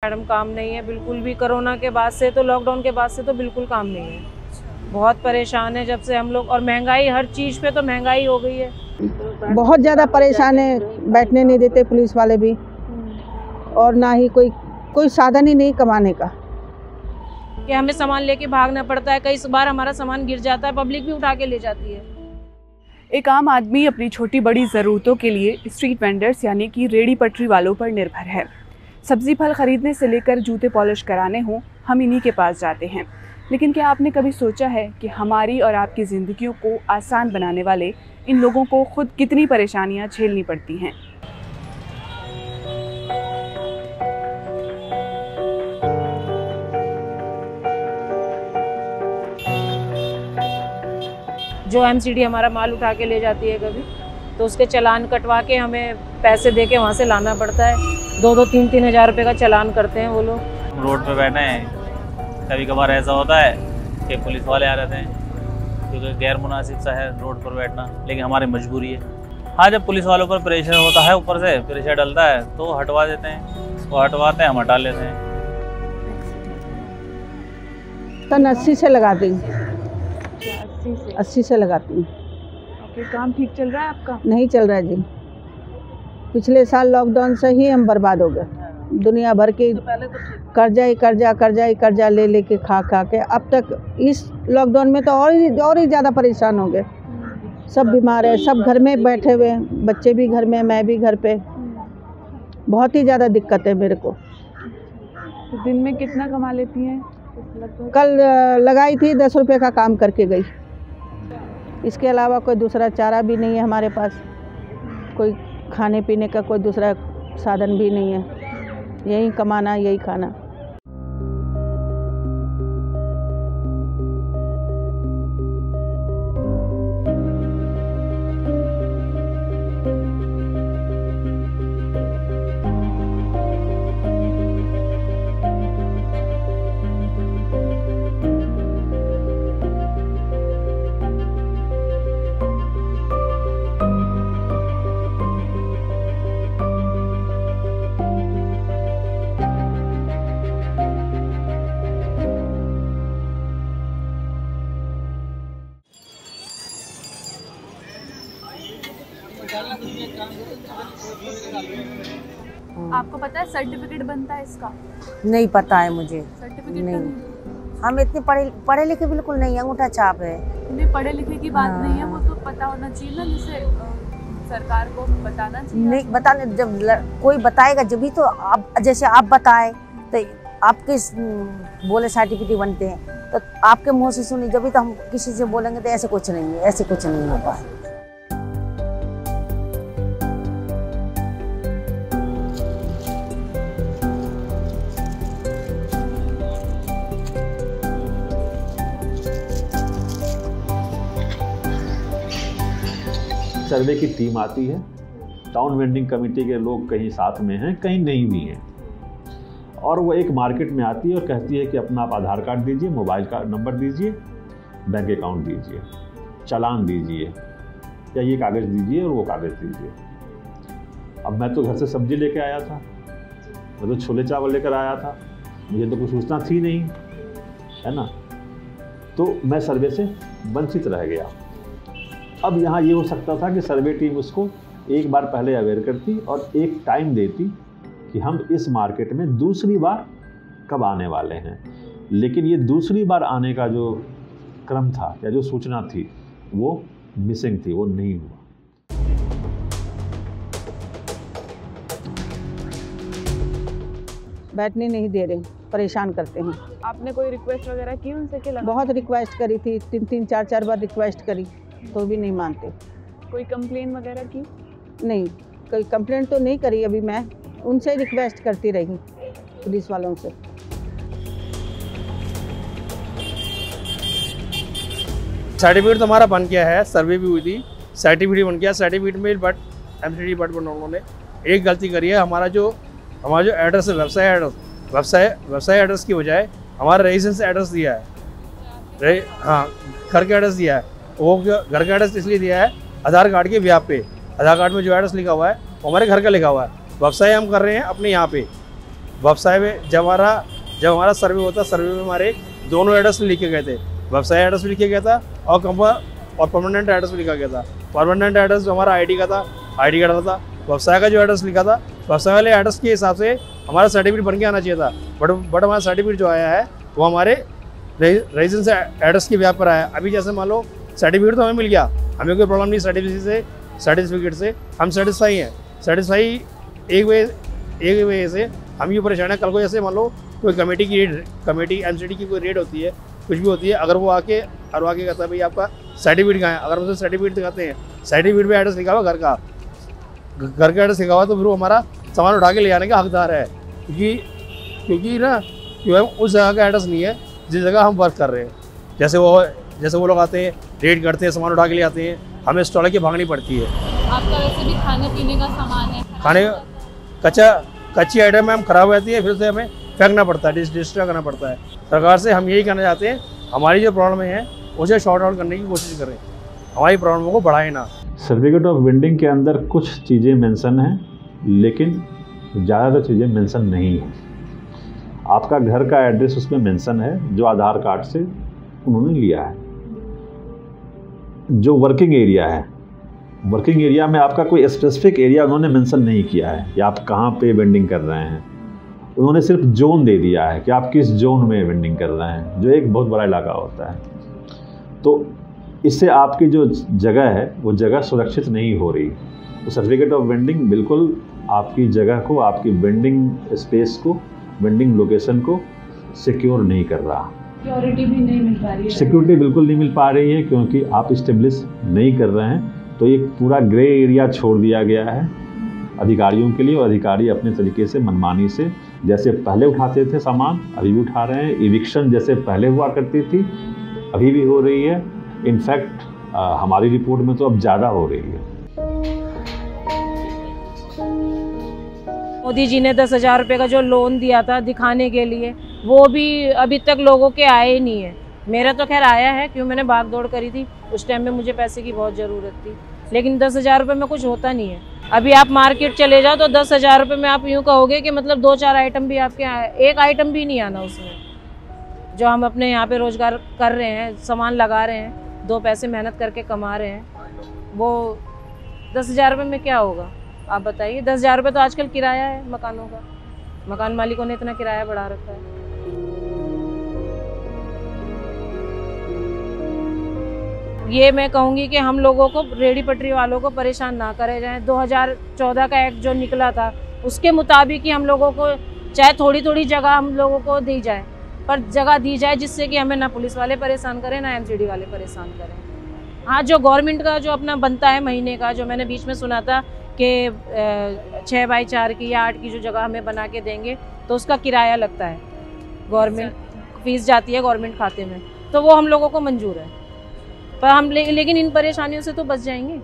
Madam काम नहीं है बिल्कुल भी। कोरोना के बाद से तो, लॉकडाउन के बाद से तो बिल्कुल काम नहीं है। बहुत परेशान है जब से हम लोग, और महंगाई, हर चीज़ पे तो महंगाई हो गई है। बहुत ज़्यादा परेशान है, बैठने नहीं देते पुलिस वाले भी, और ना ही कोई साधन ही नहीं कमाने का, कि हमें सामान लेके भागना पड़ता है। कई बार हमारा सामान गिर जाता है, पब्लिक भी उठा के ले जाती है। एक आम आदमी अपनी छोटी बड़ी ज़रूरतों के लिए स्ट्रीट वेंडर्स यानी कि रेडी पटरी वालों पर निर्भर है। सब्जी फल खरीदने से लेकर जूते पॉलिश कराने हों, हम इन्हीं के पास जाते हैं। लेकिन क्या आपने कभी सोचा है कि हमारी और आपकी ज़िंदगियों को आसान बनाने वाले इन लोगों को खुद कितनी परेशानियां झेलनी पड़ती हैं। जो एमसीडी हमारा माल उठा के ले जाती है कभी, तो उसके चालान कटवा के हमें पैसे दे के वहाँ से लाना पड़ता है। 2-2, 3-3 हज़ार रुपये का चालान करते हैं वो लोग। रोड पे बैठे हैं, कभी कभार ऐसा होता है कि पुलिस वाले आ रहते हैं, क्योंकि गैर मुनासिब सा है रोड पर बैठना, लेकिन हमारी मजबूरी है। हाँ, जब पुलिस वालों पर प्रेशर होता है, ऊपर से प्रेशर डलता है, तो हटवा देते हैं। वो हटवाते हैं, हम हटा लेते हैं। तन 80 से लगाती हूँ। 80 से लगाती हूँ। काम ठीक चल रहा है आपका? नहीं चल रहा है जी। पिछले साल लॉकडाउन से ही हम बर्बाद हो गए। दुनिया भर के कर्जा ले के खा के अब तक, इस लॉकडाउन में तो और ही ज़्यादा परेशान हो गए। सब बीमार है, सब घर में बैठे हुए हैं, बच्चे भी घर में, मैं भी घर पे। बहुत ही ज़्यादा दिक्कत है मेरे को। तो दिन में कितना कमा लेती हैं? कल लगाई थी 10 रुपये का काम करके गई। इसके अलावा कोई दूसरा चारा भी नहीं है हमारे पास, कोई खाने पीने का कोई दूसरा साधन भी नहीं है। यही कमाना, यही खाना। आपको पता है सर्टिफिकेट बनता है इसका? नहीं पता है मुझे। सर्टिफिकेट नहीं, हम इतने पढ़े लिखे बिल्कुल नहीं, अंगूठा छाप है। नहीं, पढ़े लिखे की बात नहीं है, वो तो पता होना चाहिए ना, जिसे सरकार को बताना चाहिए। नहीं बताने, जब कोई बताएगा जब तो आप, जैसे आप बताए तो आपके बोले सर्टिफिकेट बनते हैं, तो आपके मुँह से सुनी जब तो हम किसी से बोलेंगे तो ऐसे कुछ नहीं है, ऐसे कुछ नहीं होता है। सर्वे की टीम आती है, टाउन वेंडिंग कमेटी के लोग कहीं साथ में हैं, कहीं नहीं भी हैं, और वो एक मार्केट में आती है और कहती है कि अपना आप आधार कार्ड दीजिए, मोबाइल का नंबर दीजिए, बैंक अकाउंट दीजिए, चालान दीजिए, या ये कागज़ दीजिए और वो कागज़ दीजिए। अब मैं तो घर से सब्जी लेके आया था, मैं तो छोले चावल लेकर आया था, मुझे तो कुछ सूचना थी नहीं, है ना, तो मैं सर्वे से वंचित रह गया। अब यहाँ ये हो सकता था कि सर्वे टीम उसको एक बार पहले अवेयर करती और एक टाइम देती कि हम इस मार्केट में दूसरी बार कब आने वाले हैं, लेकिन ये दूसरी बार आने का जो क्रम था या जो सूचना थी वो मिसिंग थी, वो नहीं हुआ। बैठने नहीं दे रहे, परेशान करते हैं। आपने कोई रिक्वेस्ट वगैरह की उनसे? कि बहुत रिक्वेस्ट करी थी, 3-3, 4-4 बार रिक्वेस्ट करी, तो भी नहीं मानते। कोई कंप्लेन वगैरह की? नहीं, कोई कंप्लेंट तो नहीं करी अभी, मैं उनसे रिक्वेस्ट करती रही, पुलिस वालों से। सर्टिफिकेट तो हमारा बन गया है, सर्वे भी हुई थी, सर्टिफिकेट बन गया। सर्टिफिकेट में बट एमसीडी बट उन्होंने एक गलती करी है। हमारा जो एड्रेस है, व्यवसाय एड्रेस की बजाय हमारा रेजिडेंस एड्रेस दिया है। हाँ, घर का एड्रेस दिया है। वो घर का एड्रेस इसलिए दिया है आधार कार्ड के ब्याह पे। आधार कार्ड में जो एड्रेस लिखा हुआ है वो हमारे घर का लिखा हुआ है। व्यवसाय हम कर रहे हैं अपने यहाँ पे, व्यवसाय में जब हमारा सर्वे होता, सर्वे में हमारे दोनों एड्रेस लिखे गए थे। व्यवसाय एड्रेस भी लिखा गया था और परमानेंट एड्रेस भी लिखा गया था। परमानेंट एड्रेस जो हमारा आईडी का था, आईडी कार्ड था। व्यवसाय का जो एड्रेस लिखा था, व्यवसाय वाले एड्रेस के हिसाब से हमारा सर्टिफिकेट बन के आना चाहिए था। बट हमारा सर्टिफिकेट जो आया है वो हमारे रेजिडेंस एड्रेस के व्याप पर आया। अभी जैसे मान लो सर्टिफिकेट तो हमें मिल गया, हमें कोई प्रॉब्लम नहीं सर्टिफिकेट से हम सेटिस्फाई हैं। सेटिस्फाई एक वजह से हम ये परेशान है, कल को जैसे मान लो कोई कमेटी एमसीडी की कोई रेड होती है, कुछ भी होती है, अगर वो आके कहता है भाई आपका सर्टिफिकेट कहाँ है, अगर मुझे सर्टिफिकेट दिखाते हैं, सर्टिफिकेट पे एड्रेस लिखा हुआ घर का एड्रेस लिखा हुआ, तो फिर वो हमारा सामान उठा के ले जाने का हकदार है। क्योंकि उस जगह का एड्रेस नहीं है जिस जगह हम वर्क कर रहे हैं। जैसे वो लोग आते हैं, रेड करते हैं, सामान उठा के ले आते हैं, हमें स्टॉल की भागनी पड़ती है। आपका वैसे भी खाने पीने का सामान है, कच्ची आइटम मैम खराब रहती है, फिर उसे हमें फेंकना पड़ता है, डिस्ट्रॉय करना पड़ता है। सरकार से हम यही कहना चाहते हैं, हमारी जो प्रॉब्लम है उसे शॉर्ट आउट करने की कोशिश करें, हमारी प्रॉब्लम को बढ़ाएं ना। सर्टिफिकेट ऑफ वेंडिंग के अंदर कुछ चीज़ें मेंशन हैं, लेकिन ज़्यादातर चीज़ें मेंशन नहीं हैं। आपका घर का एड्रेस उसमें मेंशन है, जो आधार कार्ड से उन्होंने लिया है। जो वर्किंग एरिया है, वर्किंग एरिया में आपका कोई स्पेसिफिक एरिया उन्होंने मेंशन नहीं किया है कि आप कहाँ पे वेंडिंग कर रहे हैं। उन्होंने सिर्फ जोन दे दिया है कि आप किस जोन में वेंडिंग कर रहे हैं, जो एक बहुत बड़ा इलाका होता है। तो इससे आपकी जो जगह है वो जगह सुरक्षित नहीं हो रही। तो सर्टिफिकेट ऑफ वेंडिंग बिल्कुल आपकी जगह को, आपकी वेंडिंग स्पेस को, वेंडिंग लोकेशन को सिक्योर नहीं कर रहा। सिक्योरिटी भी नहीं मिल पा रही है। सिक्योरिटी बिल्कुल नहीं मिल पा रही है, क्योंकि आप इस्टेब्लिश नहीं कर रहे हैं। तो एक पूरा ग्रे एरिया छोड़ दिया गया है अधिकारियों के लिए, और अधिकारी अपने तरीके से मनमानी से, जैसे पहले उठाते थे सामान अभी भी उठा रहे हैं। इविक्शन जैसे पहले हुआ करती थी अभी भी हो रही है। इनफैक्ट हमारी रिपोर्ट में तो अब ज़्यादा हो रही है। मोदी जी ने 10,000 रुपये का जो लोन दिया था दिखाने के लिए, वो भी अभी तक लोगों के आए ही नहीं है। मेरा तो खैर आया है, क्यों मैंने भाग दौड़ करी थी, उस टाइम में मुझे पैसे की बहुत ज़रूरत थी, लेकिन 10,000 रुपये में कुछ होता नहीं है। अभी आप मार्केट चले जाओ तो 10,000 रुपये में आप यूँ कहोगे कि मतलब 2-4 आइटम भी आपके, एक आइटम भी नहीं आना उसमें। जो हम अपने यहाँ पे रोज़गार कर रहे हैं, सामान लगा रहे हैं, 2 पैसे मेहनत करके कमा रहे हैं, वो 10,000 रुपये में क्या होगा आप बताइए। 10,000 रुपये तो आजकल किराया है मकानों का, मकान मालिकों ने इतना किराया बढ़ा रखा है। ये मैं कहूँगी कि हम लोगों को, रेहड़ी पटरी वालों को परेशान ना करे जाएं। 2014 का एक्ट जो निकला था उसके मुताबिक ही हम लोगों को चाहे थोड़ी थोड़ी जगह हम लोगों को दी जाए, पर जगह दी जाए जिससे कि हमें ना पुलिस वाले परेशान करें ना एमसीडी वाले परेशान करें। हाँ, जो गवर्नमेंट का जो अपना बनता है महीने का, जो मैंने बीच में सुना था कि 6x4 की या 8 की जो जगह हमें बना के देंगे तो उसका किराया लगता है, गवर्नमेंट फीस जाती है गवर्नमेंट खाते में, तो वो हम लोगों को मंजूर है। पर हम लेकिन इन परेशानियों से तो बच जाएंगे।